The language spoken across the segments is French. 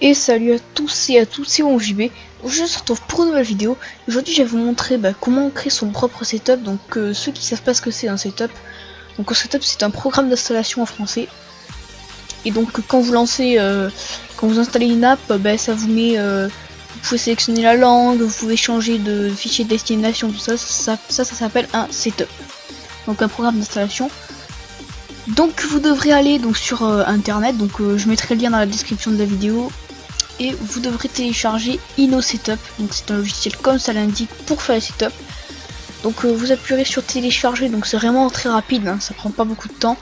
Et salut à tous et à toutes, c'est JB. Je se retrouve pour une nouvelle vidéo. Aujourd'hui je vais vous montrer comment créer son propre setup. Donc ceux qui savent pas ce que c'est un setup, donc un setup c'est un programme d'installation en français. Et donc quand vous lancez, quand vous installez une app, ça vous met, vous pouvez sélectionner la langue, vous pouvez changer de fichier de destination, tout ça, ça s'appelle un setup. Donc un programme d'installation. Donc vous devrez aller donc sur internet, donc je mettrai le lien dans la description de la vidéo. Et vous devrez télécharger InnoSetup, donc c'est un logiciel comme ça l'indique pour faire les setups. Donc vous appuierez sur télécharger, donc c'est vraiment très rapide, hein, ça prend pas beaucoup de temps.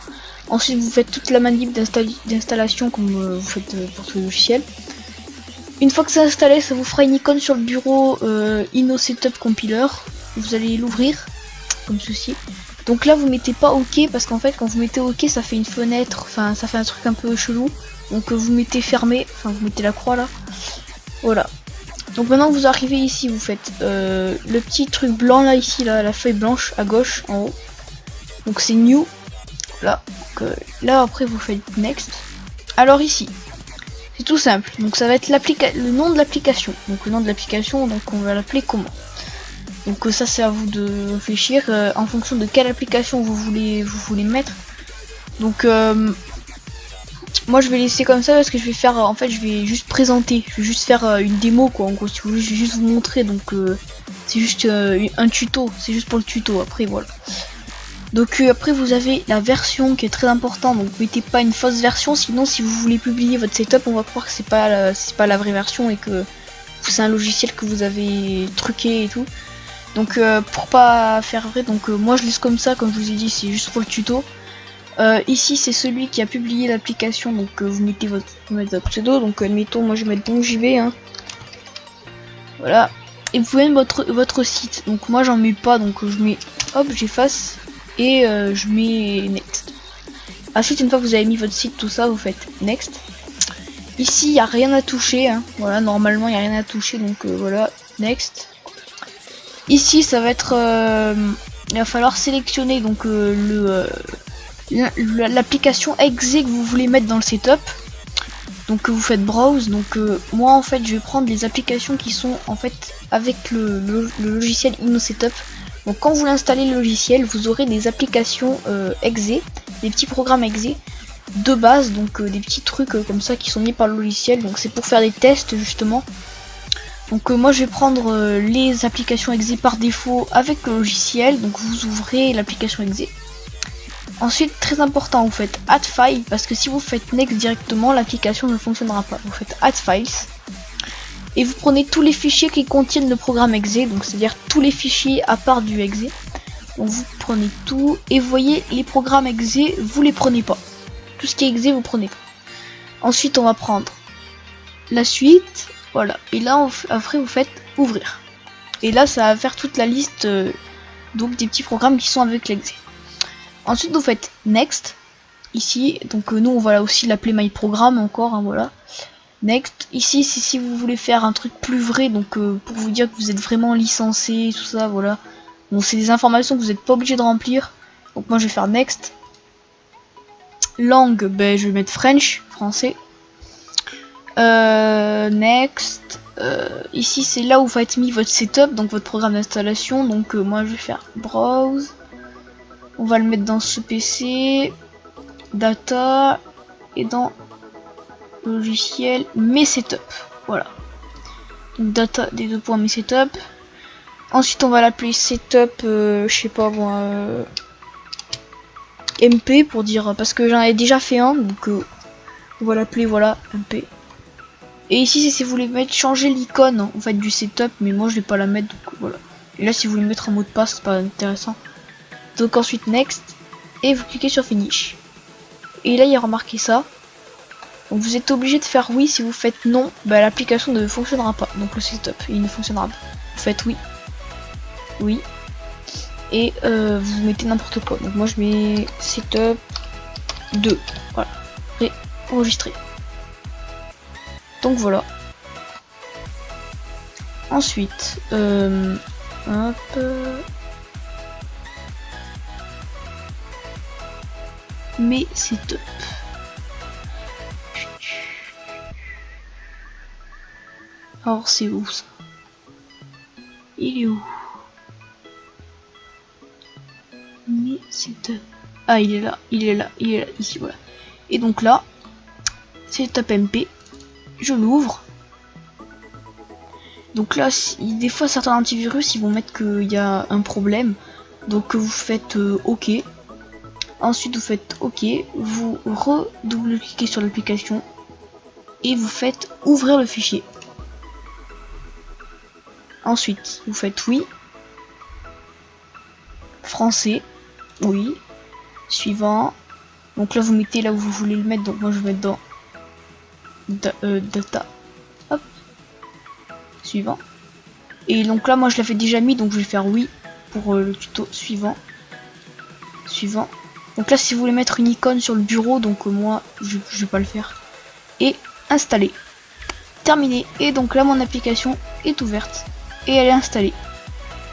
Ensuite vous faites toute la manip d'installation comme vous faites pour tout le logiciel. Une fois que c'est installé, ça vous fera une icône sur le bureau InnoSetup Compiler. Vous allez l'ouvrir comme ceci. Donc là vous mettez pas OK parce qu'en fait quand vous mettez OK ça fait une fenêtre, enfin ça fait un truc un peu chelou. Donc vous mettez fermé, enfin vous mettez la croix là. Voilà. Donc maintenant vous arrivez ici, vous faites le petit truc blanc là ici, là, la feuille blanche à gauche en haut. Donc c'est new. Là. Donc, là après vous faites next. Alors ici, c'est tout simple. Donc ça va être le nom de l'application. Donc le nom de l'application, donc on va l'appeler comment. Donc ça c'est à vous de réfléchir en fonction de quelle application vous voulez mettre. Donc moi je vais laisser comme ça parce que je vais faire, en fait je vais juste présenter, je vais juste faire une démo quoi, en gros si vous voulez, je vais juste vous montrer, donc c'est juste un tuto, c'est juste pour le tuto, après voilà. Donc après vous avez la version qui est très important, donc mettez pas une fausse version, sinon si vous voulez publier votre setup on va croire que c'est pas la vraie version et que c'est un logiciel que vous avez truqué et tout. Donc pour pas faire vrai, donc moi je laisse comme ça, comme je vous ai dit, c'est juste pour le tuto. Ici c'est celui qui a publié l'application, donc vous mettez votre pseudo, donc admettons moi je vais mettre JB, hein. Voilà, et vous pouvez mettre votre site, donc moi j'en mets pas, donc je mets, hop, j'efface et je mets next. Ensuite une fois que vous avez mis votre site, tout ça, vous faites next. Ici il n'y a rien à toucher, hein. Voilà, normalement il n'y a rien à toucher, donc voilà, next. Ici ça va être, il va falloir sélectionner donc l'application exe que vous voulez mettre dans le setup. Donc vous faites browse. Donc moi en fait je vais prendre les applications qui sont en fait avec le logiciel InnoSetup. Donc quand vous l'installez le logiciel, vous aurez des applications exe, des petits programmes exe de base, donc des petits trucs comme ça qui sont mis par le logiciel. Donc c'est pour faire des tests justement. Donc moi je vais prendre les applications exe par défaut avec le logiciel. Donc vous ouvrez l'application exe. Ensuite, très important, vous faites add file parce que si vous faites next directement, l'application ne fonctionnera pas. Vous faites add files et vous prenez tous les fichiers qui contiennent le programme exe, donc c'est-à-dire tous les fichiers à part du exe. Donc vous prenez tout et vous voyez les programmes exe, vous les prenez pas. Tout ce qui est exe, vous prenez pas. Ensuite, on va prendre la suite, voilà. Et là, après, vous faites ouvrir. Et là, ça va faire toute la liste donc des petits programmes qui sont avec l'exe. Ensuite vous faites next ici, donc nous on va aussi l'appeler my program encore, hein, voilà. Next, ici c'est si vous voulez faire un truc plus vrai, donc pour vous dire que vous êtes vraiment licencié, tout ça, voilà. Bon, c'est des informations que vous n'êtes pas obligé de remplir, donc moi je vais faire next. Langue, je vais mettre French, français. Next, ici c'est là où va être mis votre setup, donc votre programme d'installation, donc moi je vais faire browse. On va le mettre dans ce PC, data, et dans logiciel, mes setup. Voilà. Donc data des deux points, mes setup. Ensuite, on va l'appeler setup, je sais pas moi, MP pour dire, parce que j'en ai déjà fait un, donc on va l'appeler voilà MP. Et ici, c'est si vous voulez mettre changer l'icône en fait du setup, mais moi je vais pas la mettre, donc voilà. Et là, si vous voulez mettre un mot de passe, c'est pas intéressant. Donc ensuite next et vous cliquez sur finish et là il y a remarqué ça, donc vous êtes obligé de faire oui. Si vous faites non, l'application ne fonctionnera pas, donc le setup il ne fonctionnera pas. Vous faites oui et vous mettez n'importe quoi, donc moi je mets setup 2, voilà, et enregistrer. Donc voilà. Ensuite hop, mes setup. Alors c'est où ça? Il est où? Mais c'est... Ah il est là, il est là, il est là, ici voilà. Et donc là, c'est Setup MP. Je l'ouvre. Donc là, des fois certains antivirus ils vont mettre qu'il y a un problème. Donc vous faites OK. Ensuite vous faites OK. Vous redouble-cliquez sur l'application. Et vous faites ouvrir le fichier. Ensuite vous faites oui. Français. Oui. Suivant. Donc là vous mettez là où vous voulez le mettre. Donc moi je vais mettre dans data. Hop. Suivant. Et donc là moi je l'avais déjà mis, donc je vais faire oui pour le tuto suivant. Suivant. Donc là si vous voulez mettre une icône sur le bureau, donc moi je vais pas le faire. Et installer. Terminé. Et donc là mon application est ouverte et elle est installée.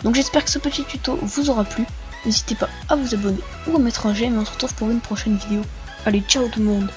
Donc j'espère que ce petit tuto vous aura plu. N'hésitez pas à vous abonner ou à mettre un j'aime et on se retrouve pour une prochaine vidéo. Allez, ciao tout le monde.